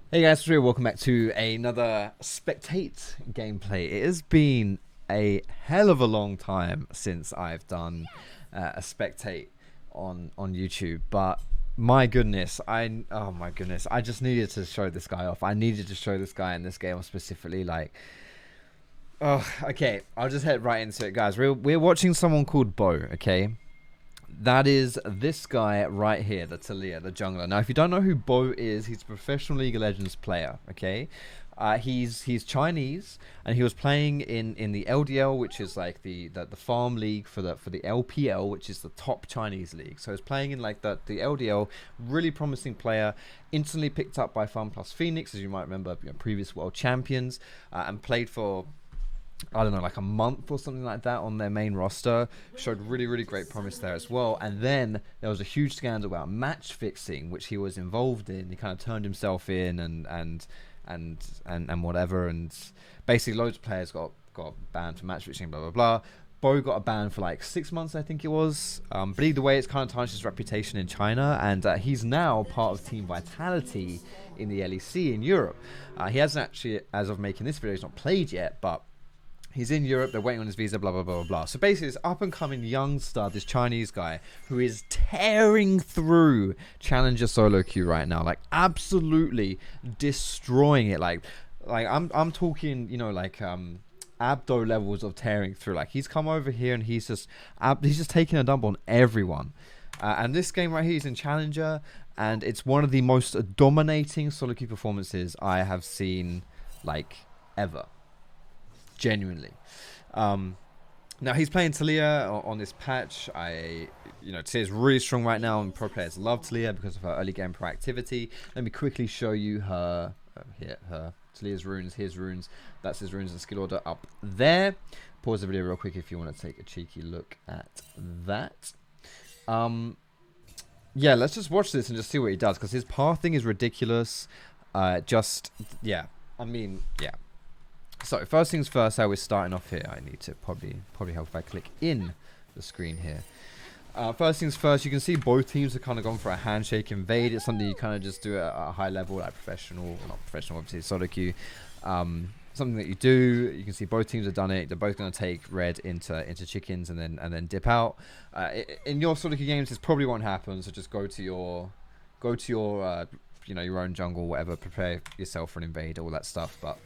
Hey guys, welcome back to another Spectate gameplay. It has been a hell of a long time since I've done a Spectate on YouTube, but my goodness, oh my goodness, I just needed to show this guy off. I needed to show this guy in this game specifically, like, oh, okay, I'll just head right into it, guys. We're watching someone called Bo, okay? That is this guy right here, the Talia, the jungler. Now, if you don't know who Bo is, he's a professional League of Legends player. Okay, he's Chinese, and he was playing in the LDL, which is like the farm league for the LPL, which is the top Chinese league. So he's playing in like the LDL. Really promising player. Instantly picked up by Farm Plus Phoenix, as you might remember, previous world champions, and played for, I don't know, like a month or something like that on their main roster. Showed really great promise there as well. And then there was a huge scandal about match fixing, which he was involved in. He kind of turned himself in and whatever. And basically, loads of players got banned for match fixing. Blah blah blah. Bo got a ban for like 6 months, I think it was. But either way, it's kind of tarnished his reputation in China, and he's now part of Team Vitality in the LEC in Europe. He hasn't actually, as of making this video, he's not played yet, but he's in Europe, they're waiting on his visa, blah, blah, blah, blah, blah. So basically, this up-and-coming young star, this Chinese guy, who is tearing through Challenger solo queue right now. Like, absolutely destroying it. Like I'm talking, like, apdo levels of tearing through. Like, he's come over here and he's just taking a dump on everyone. And this game right here is in Challenger, and it's one of the most dominating solo queue performances I have seen, like, ever. Genuinely. Now he's playing Talia on this patch. Talia's really strong right now, and pro players love Talia because of her early game proactivity. Let me quickly show you her Talia's runes, his runes. That's his runes and skill order up there. Pause the video real quick if you want to take a cheeky look at that. Yeah, let's just watch this and just see what he does, because his pathing is ridiculous. I mean, yeah. So first things first, how we're starting off here. I need to probably help if I click in the screen here. First things first, you can see both teams have kind of gone for a handshake invade. It's something you kind of just do at a high level, like professional, not professional, obviously, solo queue. Something that you do. You can see both teams have done it. They're both going to take red into chickens and then dip out. In your solo queue games, this probably won't happen. So just go to your your own jungle, whatever. Prepare yourself for an invade, all that stuff. But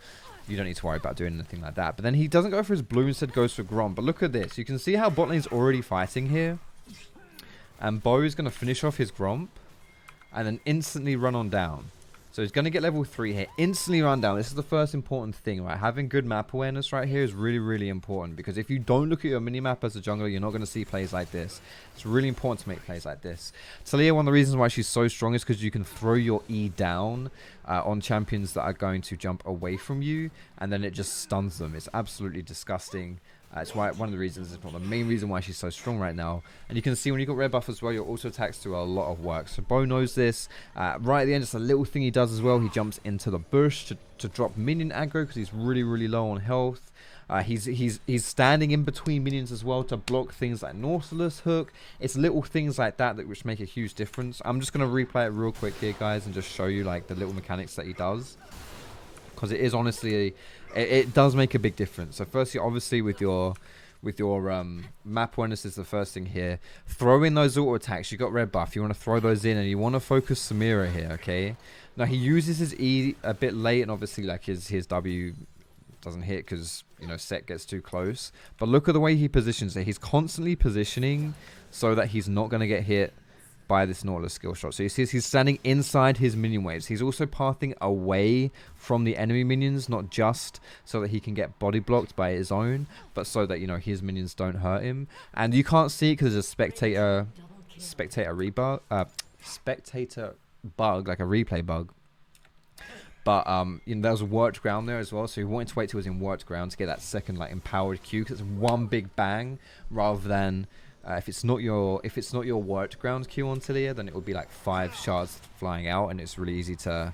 you don't need to worry about doing anything like that. But then he doesn't go for his blue, instead goes for Grom. But look at this. You can see how bot lane's already fighting here. And Bo is going to finish off his Gromp and then instantly run on down. So he's going to get level 3 here. Instantly run down. This is the first important thing, right? Having good map awareness right here is really important. Because if you don't look at your minimap as a jungler, you're not going to see plays like this. It's really important to make plays like this. Talia, one of the reasons why she's so strong is because you can throw your E down on champions that are going to jump away from you. And then it just stuns them. It's absolutely disgusting. It's why one of the reasons, if not the main reason, why she's so strong right now. And you can see when you got red buff as well, your auto attacks do a lot of work. So Bo knows this. Right at the end, just a little thing he does as well. He jumps into the bush to drop minion aggro because he's really low on health. He's standing in between minions as well to block things like Nautilus hook. It's little things like that which make a huge difference. I'm just gonna replay it real quick here, guys, and just show you like the little mechanics that he does, because it is honestly, it does make a big difference. So firstly, obviously with your map awareness is the first thing here. Throw in those auto attacks. You got red buff, you want to throw those in, and you want to focus Samira here. Okay, now he uses his E a bit late, and obviously like his W doesn't hit because set gets too close. But look at the way he positions it. He's constantly positioning so that he's not going to get hit by this Nautilus skill shot. So you see he's standing inside his minion waves. He's also pathing away from the enemy minions, not just so that he can get body blocked by his own, but so that his minions don't hurt him. And you can't see it because there's a spectator bug, like a replay bug. But there was a worked ground there as well, so he wanted to wait till it was in worked ground to get that second like empowered Q, because it's one big bang rather than if it's not your worked ground Q on Talia, then it would be like 5 shards flying out, and it's really easy for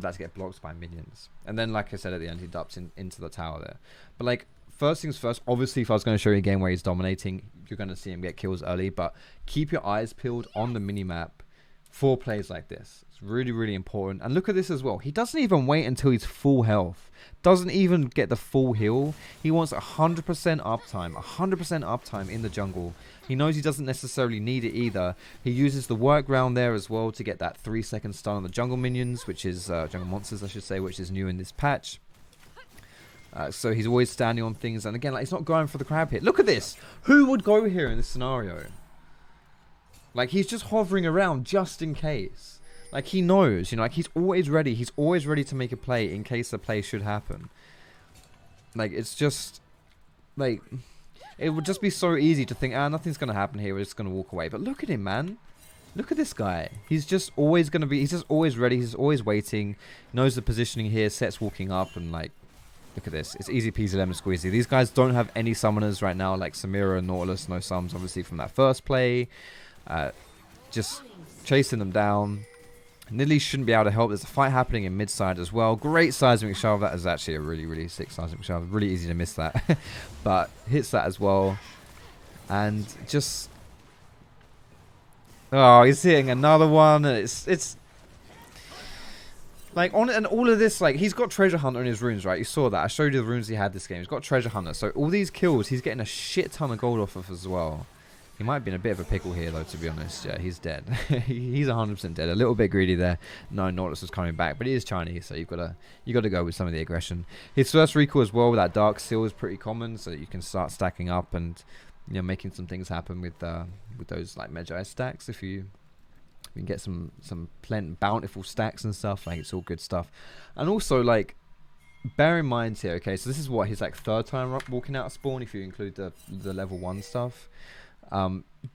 that to get blocked by minions. And then, like I said at the end, he ducks into the tower there. But like, first things first, obviously if I was going to show you a game where he's dominating, you're going to see him get kills early, but keep your eyes peeled on the minimap for plays like this. It's really, really important. And look at this as well. He doesn't even wait until he's full health. Doesn't even get the full heal. He wants 100% uptime. 100% uptime in the jungle. He knows he doesn't necessarily need it either. He uses the workaround there as well to get that 3-second stun on the jungle minions, which is jungle monsters, I should say, which is new in this patch. So he's always standing on things. And again, like, he's not going for the crab hit. Look at this. Who would go here in this scenario? Like, he's just hovering around just in case. Like, he knows, you know, like, he's always ready. He's always ready to make a play in case a play should happen. Like, it's just, like, it would just be so easy to think, nothing's going to happen here. We're just going to walk away. But look at him, man. Look at this guy. He's just always going to be, he's just always ready. He's always waiting. Knows the positioning here. Set's walking up and, like, look at this. It's easy peasy lemon squeezy. These guys don't have any summoners right now, like Samira and Nautilus. No sums, obviously, from that first play. Just chasing them down. Nidalee shouldn't be able to help. There's a fight happening in mid-side as well. Great seismic shove. That is actually a really, really sick seismic shove. Really easy to miss that. But hits that as well. And just... oh, he's hitting another one. It's like, and all of this, like, he's got Treasure Hunter in his runes, right? You saw that. I showed you the runes he had this game. He's got Treasure Hunter. So all these kills, he's getting a shit ton of gold off of as well. He might be in a bit of a pickle here, though, to be honest. Yeah, he's dead. He's 100% dead. A little bit greedy there. No, Nautilus was coming back, but he is Chinese, so you got to go with some of the aggression. His first recall as well with that Dark Seal is pretty common, so that you can start stacking up and, you know, making some things happen with those like Magi stacks. If you can get some bountiful stacks and stuff, like, it's all good stuff. And also, like, bear in mind here, okay, so this is what his like third time walking out of spawn if you include the level 1 stuff.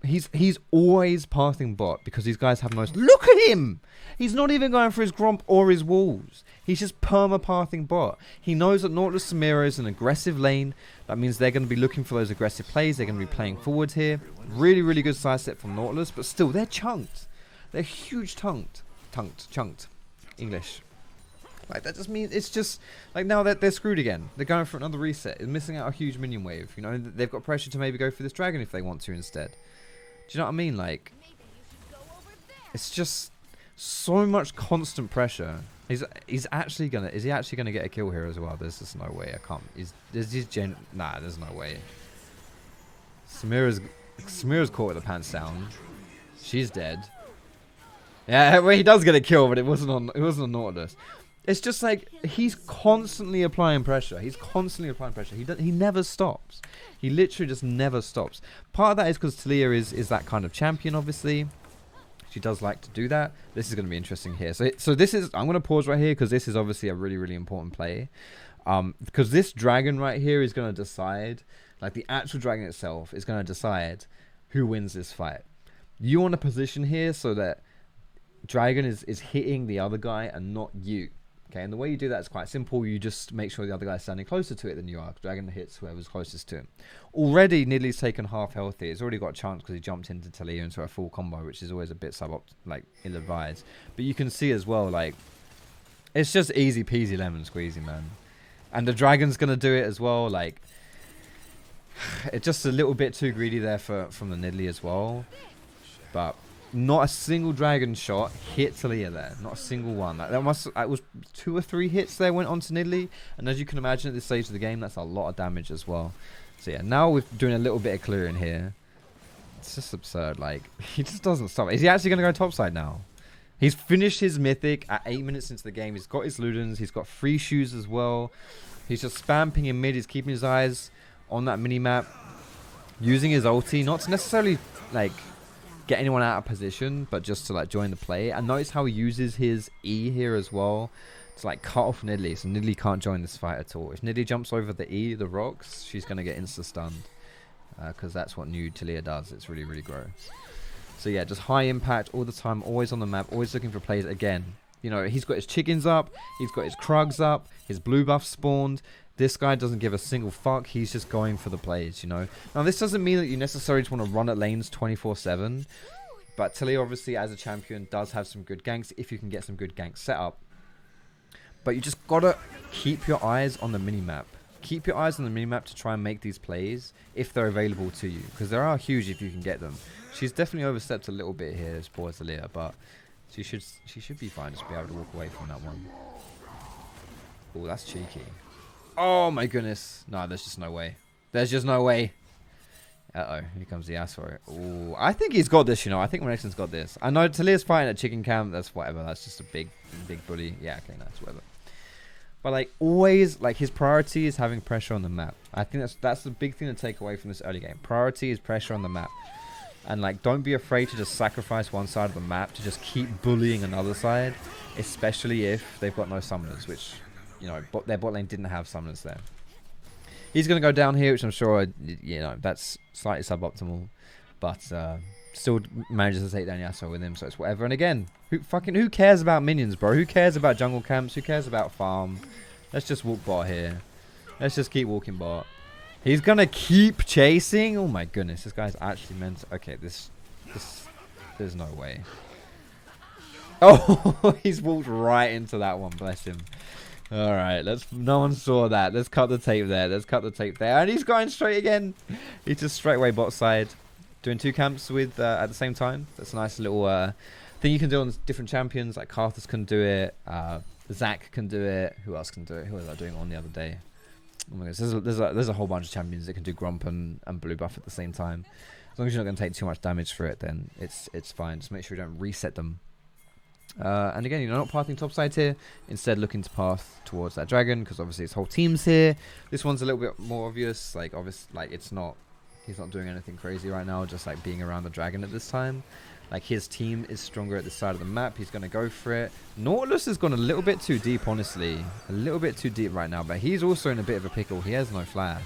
He's always passing bot because these guys have no... look at him! He's not even going for his Gromp or his walls. He's just perma-pathing bot. He knows that Nautilus Samira is an aggressive lane. That means they're going to be looking for those aggressive plays. They're going to be playing forward here. Really, really good side step from Nautilus, but still, they're chunked. They're huge chunked. English. Like, that just means it's just like now that they're screwed again. They're going for another reset. They're missing out a huge minion wave. You know, they've got pressure to maybe go for this dragon if they want to instead. Do you know what I mean? Like, it's just so much constant pressure. Is he actually gonna get a kill here as well? There's just no way. I can't. Nah, there's no way. Samira's caught with the pants down. She's dead. Yeah, well, he does get a kill, but it wasn't on Nautilus. It's just like he's constantly applying pressure. He never stops. He literally just never stops. Part of that is because Talia is that kind of champion, obviously. She does like to do that. This is going to be interesting here. So this is... I'm going to pause right here because this is obviously a really, really important play. Because this dragon right here is going to decide... like, the actual dragon itself is going to decide who wins this fight. You want to position here so that dragon is hitting the other guy and not you. Okay, and the way you do that is quite simple. You just make sure the other guy's standing closer to it than you are. Dragon hits whoever's closest to him. Already, Nidalee's taken half health here. He's already got a chance because he jumped into Talia into a full combo, which is always a bit ill-advised. But you can see as well, like, it's just easy peasy lemon squeezy, man. And the dragon's going to do it as well. Like, it's just a little bit too greedy there from the Nidalee as well. But... not a single dragon shot hit Talia there. Not a single one. It was 2 or 3 hits there went on to Nidalee. And as you can imagine at this stage of the game, that's a lot of damage as well. So yeah, now we're doing a little bit of clearing here. It's just absurd. Like, he just doesn't stop. Is he actually going to go topside now? He's finished his mythic at 8 minutes into the game. He's got his Ludens. He's got free shoes as well. He's just spamming in mid. He's keeping his eyes on that mini-map. Using his ulti. Not to necessarily, like... get anyone out of position, but just to like join the play. And notice how he uses his E here as well to like cut off Nidalee, so Nidalee can't join this fight at all. If Nidalee jumps over the E, the rocks, she's gonna get insta stunned because that's what new Talia does. It's really, really gross. So yeah, just high impact all the time, always on the map, always looking for plays. Again, you know, he's got his chickens up, he's got his Krugs up, his blue buff spawned. This guy doesn't give a single fuck. He's just going for the plays, you know. Now, this doesn't mean that you necessarily just want to run at lanes 24/7. But Talia, obviously, as a champion, does have some good ganks if you can get some good ganks set up. But you just got to keep your eyes on the minimap. Keep your eyes on the minimap to try and make these plays if they're available to you. Because they are huge if you can get them. She's definitely overstepped a little bit here, this poor Talia. But She should be fine. Just be able to walk away from that one. Oh, that's cheeky. Oh my goodness. No, there's just no way. There's just no way. Uh-oh, here comes the ass for it. Ooh, I think he's got this, you know. I think Renekton's got this. I know Talia's fighting at chicken camp. That's whatever. That's just a big bully. Yeah, okay, that's whatever. But like always, like his priority is having pressure on the map. I think that's the big thing to take away from this early game. Priority is pressure on the map. And like, don't be afraid to just sacrifice one side of the map to just keep bullying another side, especially if they've got no summoners, which, you know, their bot lane didn't have summoners there. He's going to go down here, which I'm sure, you know, that's slightly suboptimal. But still manages to take down Yasuo with him, so it's whatever. And again, who cares about minions, bro? Who cares about jungle camps? Who cares about farm? Let's just walk bot here. Let's just keep walking bot. He's going to keep chasing. Oh my goodness, this guy's actually meant to... Okay, there's no way. Oh, he's walked right into that one, bless him. All right, no one saw that. Let's cut the tape there. Let's cut the tape there. And he's going straight again. He's just straight away bot side. Doing 2 camps with at the same time. That's a nice little thing you can do on different champions. Like Karthus can do it. Zac can do it. Who else can do it? Who was I doing on the other day? Oh my gosh, there's a whole bunch of champions that can do Grump and blue buff at the same time. As long as you're not going to take too much damage for it, then it's fine. Just make sure you don't reset them. And again, you're not pathing topside here. Instead, looking to path towards that dragon, because obviously his whole team's here. This one's a little bit more obvious. Like it's not. He's not doing anything crazy right now. Just like being around the dragon at this time. Like his team is stronger at this side of the map. He's going to go for it. Nautilus has gone a little bit too deep, honestly. A little bit too deep right now. But he's also in a bit of a pickle. He has no flash.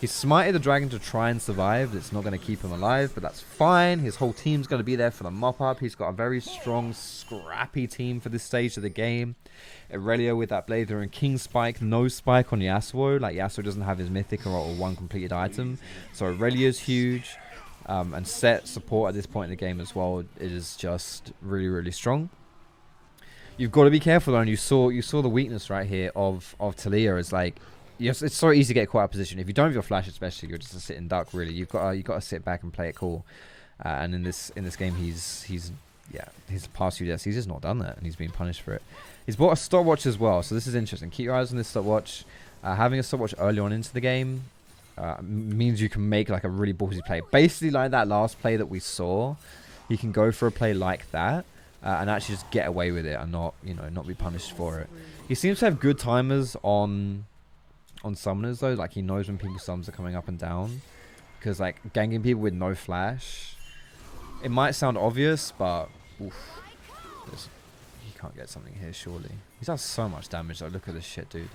He's smited the dragon to try and survive. It's not going to keep him alive, but that's fine. His whole team's going to be there for the mop-up. He's got a very strong, scrappy team for this stage of the game. Irelia with that blade through and King Spike. No spike on Yasuo. Like, Yasuo doesn't have his mythic or one completed item. So Irelia's huge. And set support at this point in the game as well is just really, really strong. You've got to be careful though, and you saw the weakness right here of Talia. Is like, yes, it's so easy to get caught out of position. If you don't have your flash, especially, you're just a sitting duck. Really, you've got to sit back and play it cool. And in this game, he's past few deaths, he's just not done that, and he's being punished for it. He's bought a stopwatch as well, so this is interesting. Keep your eyes on this stopwatch. Having a stopwatch early on into the game means you can make like a really ballsy play, basically like that last play that we saw. You can go for a play like that and actually just get away with it and not be punished for it. He seems to have good timers on summoners though. Like he knows when people's summons are coming up and down, because like ganking people with no flash, it might sound obvious, but oof, he can't get something here surely. He does so much damage though. Look at this shit, dude.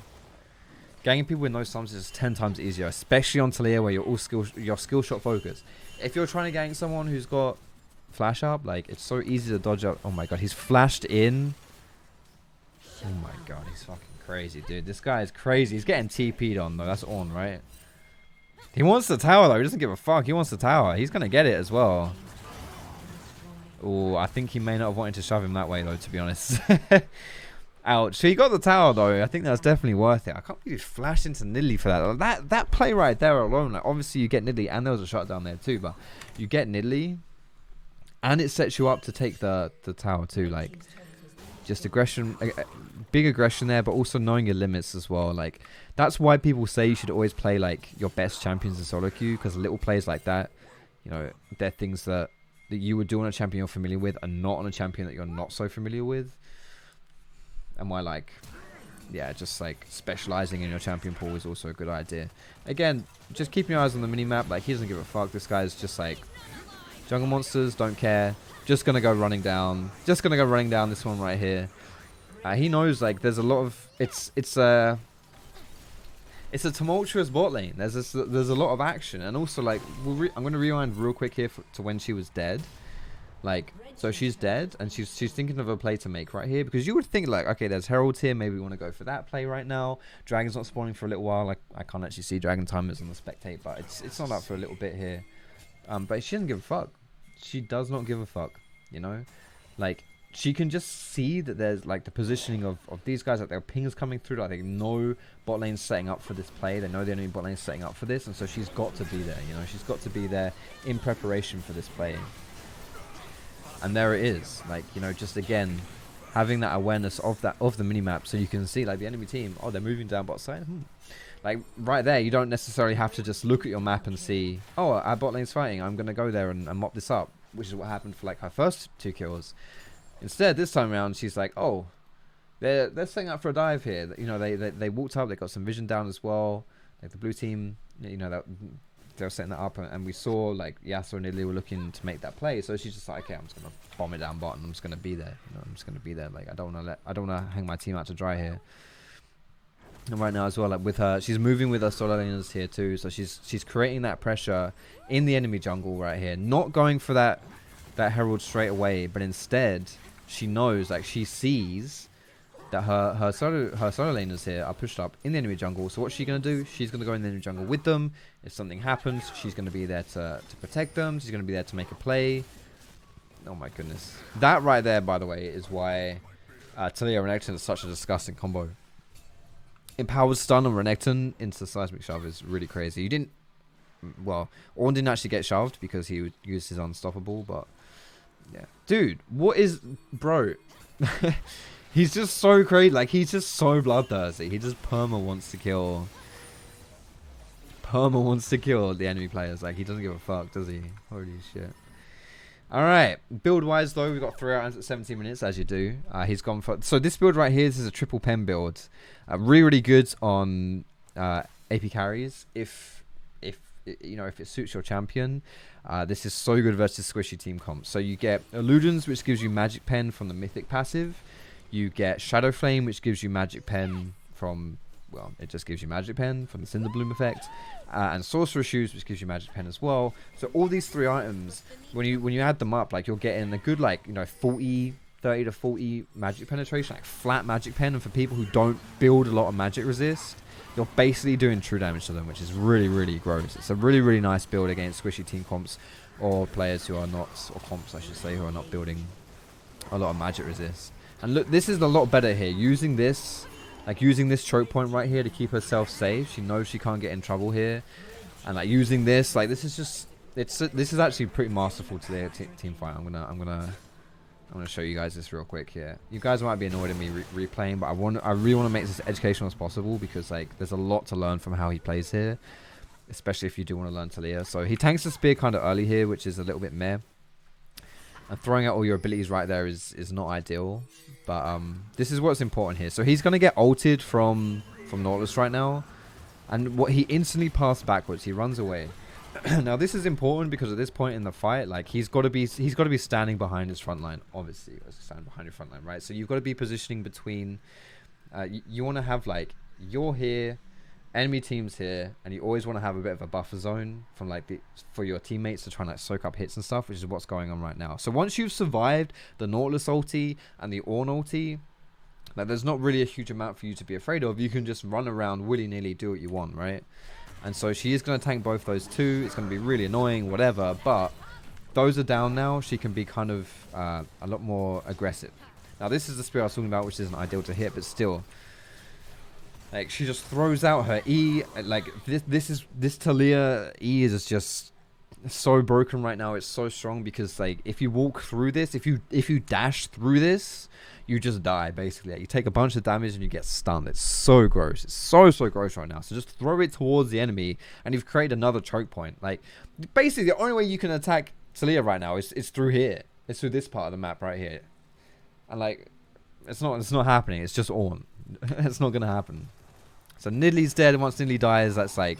Ganging people with no summons is 10 times easier, especially on Talia where you're skill shot focused. If you're trying to gang someone who's got flash up, like it's so easy to dodge up. Oh my god, he's flashed in. Oh my god, he's fucking crazy, dude. This guy is crazy. He's getting TP'd on though. That's on, right? He wants the tower though. He doesn't give a fuck. He wants the tower. He's gonna get it as well. Oh, I think he may not have wanted to shove him that way though, to be honest. Ouch. So he got the tower though. I think that's definitely worth it. I can't believe he flashed into Nidalee for that. That play right there alone. Like obviously you get Nidalee, and there was a shot down there too, but you get Nidalee, and it sets you up to take the tower too. Like just aggression, big aggression there, but also knowing your limits as well. Like that's why people say you should always play like your best champions in solo queue, because little plays like that, you know, they're things that you would do on a champion you're familiar with and not on a champion that you're not so familiar with. And why, like, yeah, just like specializing in your champion pool is also a good idea. Again, just keep your eyes on the mini-map. Like, he doesn't give a fuck. This guy's just like, jungle monsters, don't care. Just gonna go running down. Just gonna go running down this one right here. He knows, like, there's a lot of, it's a tumultuous bot lane. There's a lot of action, and also like, I'm gonna rewind real quick here to when she was dead. Like, so she's dead, and she's thinking of a play to make right here, because you would think like, okay, there's heralds here, maybe we want to go for that play right now. Dragon's not spawning for a little while. Like, I can't actually see dragon timers on the spectate, but it's not up for a little bit here. But she doesn't give a fuck. She does not give a fuck, you know? Like, she can just see that there's like the positioning of these guys, like their pings coming through. Like, they know bot lane's setting up for this play. They know the enemy bot lane's setting up for this, and so she's got to be there, you know? She's got to be there in preparation for this play. And there it is. Like, you know, just again, having that awareness of the minimap, so you can see like the enemy team, oh, they're moving down bot side. Like right there, you don't necessarily have to just look at your map and see, oh, our bot lane's fighting, I'm gonna go there and mop this up, which is what happened for like her first 2 kills. Instead, this time around, she's like, oh, they're setting up for a dive here. You know, they walked up, they got some vision down as well. Like the blue team, you know, that they were setting that up, and we saw like Yasuo and Italy were looking to make that play. So she's just like, okay, I'm just gonna bomb it down bot, and I'm just gonna be there. You know, I'm just gonna be there. Like I don't wanna hang my team out to dry here. And right now as well, like with her, she's moving with her solo laners here too. So she's creating that pressure in the enemy jungle right here, not going for that herald straight away, but instead she knows, like she sees that her solo laners here are pushed up in the enemy jungle. So what's she going to do? She's going to go in the enemy jungle with them. If something happens, she's going to be there to protect them. She's going to be there to make a play. Oh my goodness. That right there, by the way, is why Talia Renekton is such a disgusting combo. Empowered stun on Renekton into seismic shove is really crazy. You didn't... Well, Ornn didn't actually get shoved because he would use his unstoppable, but... Yeah. Dude, what is... Bro... He's just so crazy. Like, he's just so bloodthirsty. He just perma wants to kill the enemy players. Like, he doesn't give a fuck, does he? Holy shit. Alright. Build-wise, though, we've got 3 rounds at 17 minutes, as you do. He's gone for... So, this build right here, this is a triple pen build. Really, really good on AP carries. If you know, if it suits your champion. This is so good versus squishy team comps. So, you get Illusions, which gives you Magic Pen from the Mythic passive. You get Shadow Flame, which gives you Magic Pen from, well, it just gives you Magic Pen from the Cinder Bloom effect, and Sorcerer's Shoes, which gives you Magic Pen as well. So all these 3 items, when you add them up, like you're getting a good, like, you know, 30 to 40 magic penetration, like flat Magic Pen. And for people who don't build a lot of magic resist, you're basically doing true damage to them, which is really, really gross. It's a really, really nice build against squishy team comps or players who are not, or comps I should say, who are not building a lot of magic resist. And look, this is a lot better here. Using this, like using this choke point right here to keep herself safe. She knows she can't get in trouble here, and like using this, like this is just, this is actually pretty masterful to their team fight. I'm gonna show you guys this real quick here. You guys might be annoyed at me replaying, but I really want to make this as educational as possible because like there's a lot to learn from how he plays here, especially if you do want to learn Talia. So he tanks the spear kind of early here, which is a little bit meh. And throwing out all your abilities right there is not ideal. But this is what's important here. So he's going to get ulted from Nautilus right now. And what he instantly passed backwards. He runs away. Now this is important because at this point in the fight, like he's got to be standing behind his front line. Obviously, stand behind your front line, right? So you've got to be positioning between... you want to have like, you're here, enemy team's here, and you always want to have a bit of a buffer zone from like for your teammates to try and like soak up hits and stuff, which is what's going on right now. So once you've survived the Nautilus ulti and the Ornn ulti, like there's not really a huge amount for you to be afraid of. You can just run around willy-nilly, do what you want, right? And so she is going to tank both those two. It's going to be really annoying, whatever, but those are down now. She can be kind of a lot more aggressive. Now this is the spear I was talking about, which isn't ideal to hit, but still. Like, she just throws out her E. Like, this Talia E is just so broken right now. It's so strong because, like, if you walk through this, if you dash through this, you just die, basically. Like, you take a bunch of damage and you get stunned. It's so gross. It's so gross right now. So just throw it towards the enemy and you've created another choke point. Like, basically, the only way you can attack Talia right now is through here. It's through this part of the map right here. And, like, it's not happening. It's just Ornn. It's not going to happen. So Nidalee's dead, and once Nidalee dies, that's like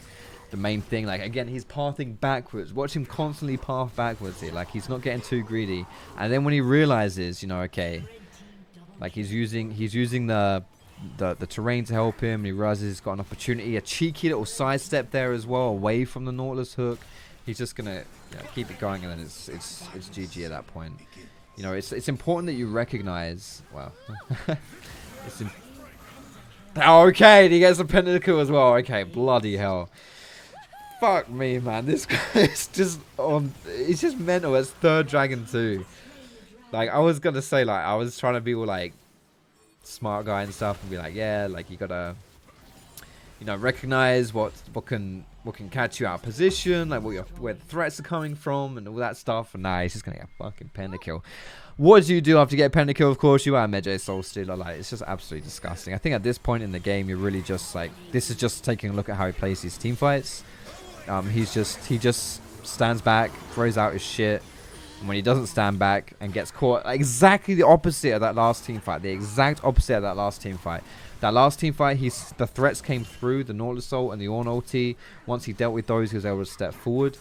the main thing. Like again, he's pathing backwards. Watch him constantly path backwards here. Like he's not getting too greedy. And then when he realizes, you know, okay, like he's using the terrain to help him, and he realizes he's got an opportunity, a cheeky little sidestep there as well, away from the Nautilus hook. He's just gonna keep it going, and then it's GG at that point. You know, it's important that you recognize. Well, it's important. Oh, okay, and he gets a pentacle as well. Okay, bloody hell. Fuck me, man. This guy is just it's just mental. It's third dragon too. Like, I was gonna say, like, I was trying to be all, like, smart guy and stuff and be like, yeah, like, you gotta you know, recognize what can catch you out of position, like where the threats are coming from and all that stuff. And nah, he's just gonna get a fucking pentakill. What do you do after you get a pentakill? Of course, you are a Medjay Soul Stealer. Like, it's just absolutely disgusting. I think at this point in the game, you're really just like, this is just taking a look at how he plays these team fights. He just stands back, throws out his shit. And when he doesn't stand back and gets caught, like, exactly the opposite of that last team fight. The exact opposite of that last team fight. That last team fight, the threats came through, the Nautilus Ult and the Ornn ulti. Once he dealt with those, he was able to step forward.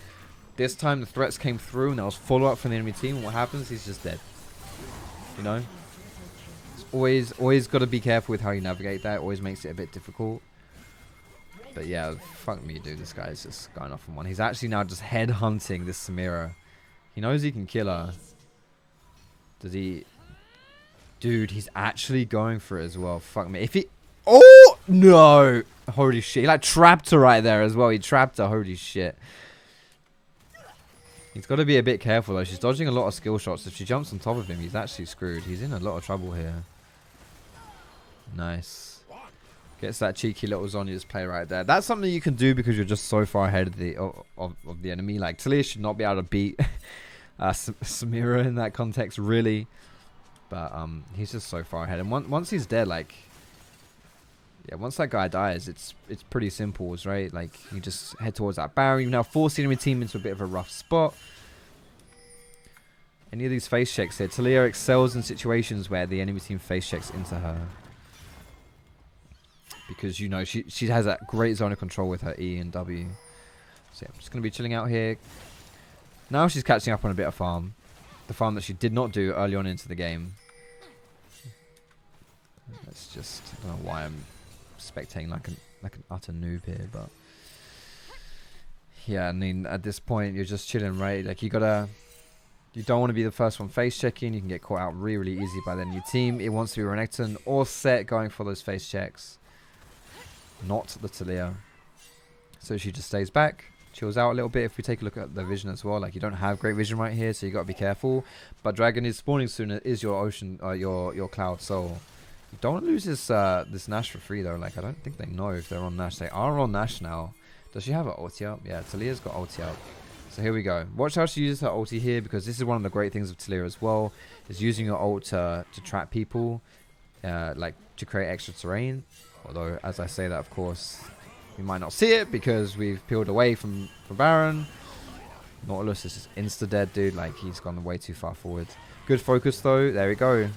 This time, the threats came through, and there was follow-up from the enemy team. And what happens? He's just dead. You know? It's always got to be careful with how you navigate that. It always makes it a bit difficult. But yeah, fuck me, dude. This guy is just going off on one. He's actually now just head-hunting this Samira. He knows he can kill her. Does he? Dude, he's actually going for it as well. Fuck me. If he... Oh! No! Holy shit. He, like, trapped her right there as well. He trapped her. Holy shit. He's got to be a bit careful, though. She's dodging a lot of skill shots. If she jumps on top of him, he's actually screwed. He's in a lot of trouble here. Nice. Gets that cheeky little Zhonya's play right there. That's something you can do because you're just so far ahead of the enemy. Like, Taliyah should not be able to beat Samira in that context, really. But he's just so far ahead. And once he's dead, like... Yeah, once that guy dies, it's pretty simple, right? Like, you just head towards that barrier. You now force the enemy team into a bit of a rough spot. Any of these face checks here. Taliyah excels in situations where the enemy team face checks into her. Because, you know, she has that great zone of control with her E and W. So, yeah, I'm just going to be chilling out here. Now she's catching up on a bit of farm. The farm that she did not do early on into the game. That's just... I don't know why I'm spectating like an utter noob here, but... Yeah, I mean, at this point, you're just chilling, right? Like, you gotta... You don't want to be the first one face checking. You can get caught out really, really easy by the enemy team. It wants to be Renekton or Set going for those face checks. Not the Taliyah. So she just stays back, chills out a little bit. If we take a look at the vision as well, like, you don't have great vision right here, so you got to be careful. But Dragon is spawning soon. It is your ocean, your Cloud Soul. You don't want to lose this Nash for free though. Like, I don't think they know if they're on Nash. They are on Nash now. Does she have her ulti up? Yeah, Taliyah's got ulti up. So here we go. Watch how she uses her ulti here, because this is one of the great things of Taliyah as well, is using your ult to trap people, like to create extra terrain. Although, as I say that, of course, we might not see it because we've peeled away from Baron. Nautilus is just insta-dead, dude. Like, he's gone way too far forward. Good focus, though. There we go.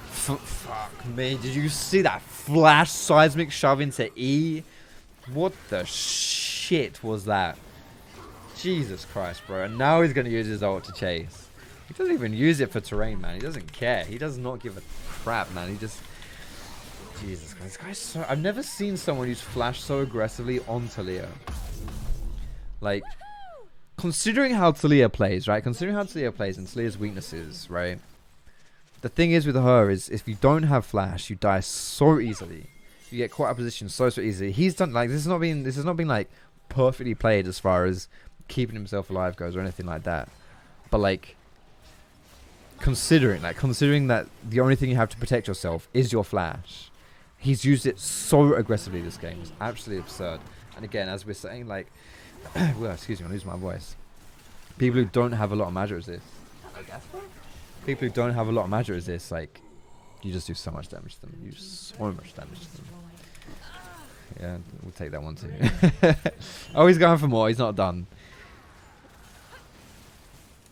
Fuck me. Did you see that flash seismic shove into E? What the shit was that? Jesus Christ, bro. And now he's going to use his ult to chase. He doesn't even use it for terrain, man. He doesn't care. He does not give a crap, man. He just... Jesus Christ. This guy's so... I've never seen someone use flash so aggressively on Taliyah. Like, considering how Taliyah plays, right? Considering how Taliyah plays and Taliyah's weaknesses, right? The thing is with her is, if you don't have flash, you die so easily. You get caught out of position so easily. He's done, like, this has not been like perfectly played as far as keeping himself alive goes or anything like that. But like, considering that the only thing you have to protect yourself is your flash, he's used it so aggressively this game. It's absolutely absurd. And again, as we're saying, like, well, excuse me, I'm losing my voice. People who don't have a lot of magic resist, people who don't have a lot of magic resist, like, you just do so much damage to them. You do so much damage to them. Yeah, we'll take that one too. Oh, he's going for more. He's not done.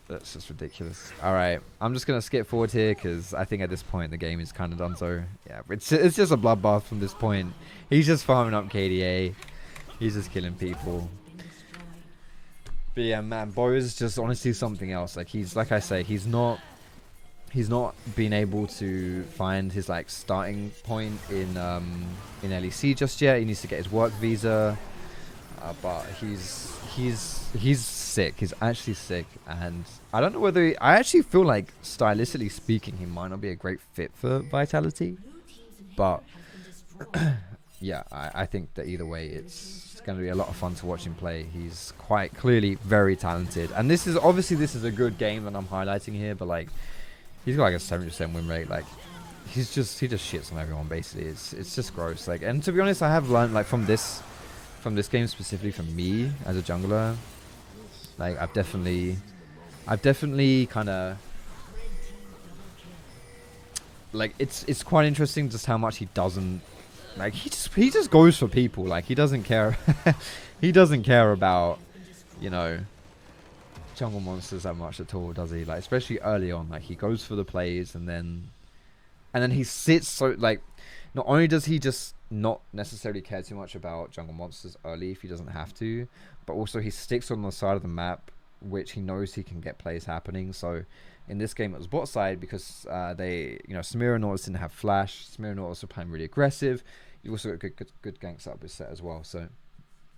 That's just ridiculous. Alright, I'm just going to skip forward here because I think at this point the game is kind of done. So, yeah, it's just a bloodbath from this point. He's just farming up KDA. He's just killing people. But yeah, man, Bo is just honestly something else. Like, he's, like I say, he's not been able to find his, like, starting point in LEC just yet. He needs to get his work visa. But he's sick. He's actually sick, and I don't know whether I actually feel like, stylistically speaking, he might not be a great fit for Vitality. But yeah, I think that either way, it's going to be a lot of fun to watch him play. He's quite clearly very talented, and this is a good game that I'm highlighting here. But like, he's got like a 70% win rate. Like, he just shits on everyone basically. It's just gross. Like, and to be honest, I have learned, like, from this from this game specifically, from me as a jungler, like I've definitely kind of like it's quite interesting just how much he doesn't like. He just goes for people. Like he doesn't care. He doesn't care about, you know, jungle monsters that much at all, does he? Like especially early on, like he goes for the plays and then he sits. So like, not only does he just not necessarily care too much about jungle monsters early if he doesn't have to, but also he sticks on the side of the map which he knows he can get plays happening. So in this game it was bot side because they, you know, Samira and Nautilus didn't have flash. Samira and Nautilus were playing really aggressive. You also got good ganks up his set as well. So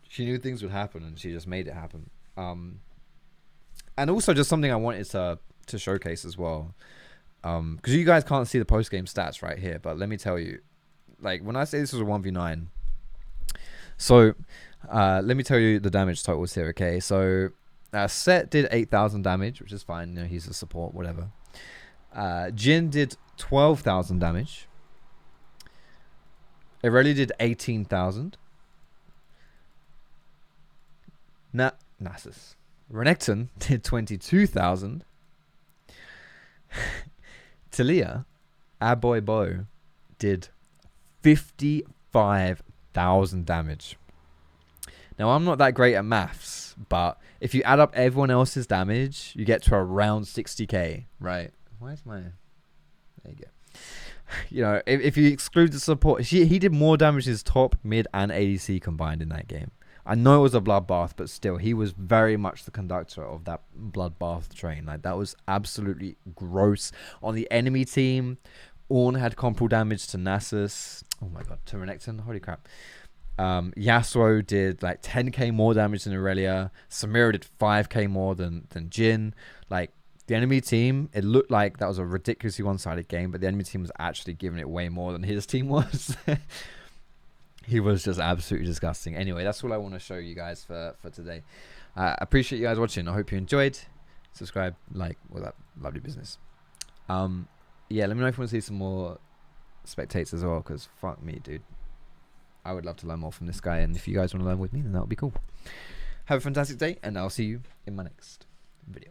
she knew things would happen and she just made it happen. And also just something I wanted to showcase as well, because you guys can't see the post game stats right here, but let me tell you, like when I say this was a 1v9, so let me tell you the damage totals here. Okay, so Set did 8,000 damage, which is fine, you know, he's a support, whatever. Jin did 12,000 damage. Irelia did 18,000. Nasus. Renekton did 22,000. Talia, our boy Bo, did 55,000 damage. Now, I'm not that great at maths, but if you add up everyone else's damage, you get to around 60k, right? Where's my... There you go. You know, if you exclude the support, he did more damage as top, mid, and ADC combined in that game. I know it was a bloodbath, but still, he was very much the conductor of that bloodbath train. Like, that was absolutely gross. On the enemy team, Ornn had compral damage to Nasus. Oh my god, to Renekton. Holy crap. Yasuo did like 10k more damage than Irelia. Samira did 5k more than Jin. Like, the enemy team, it looked like that was a ridiculously one-sided game, but the enemy team was actually giving it way more than his team was. He was just absolutely disgusting. Anyway, that's all I want to show you guys for today. I appreciate you guys watching. I hope you enjoyed. Subscribe, like, all that lovely business. Yeah, let me know if you want to see some more spectates as well, because fuck me, dude. I would love to learn more from this guy, and if you guys want to learn with me, then that would be cool. Have a fantastic day, and I'll see you in my next video.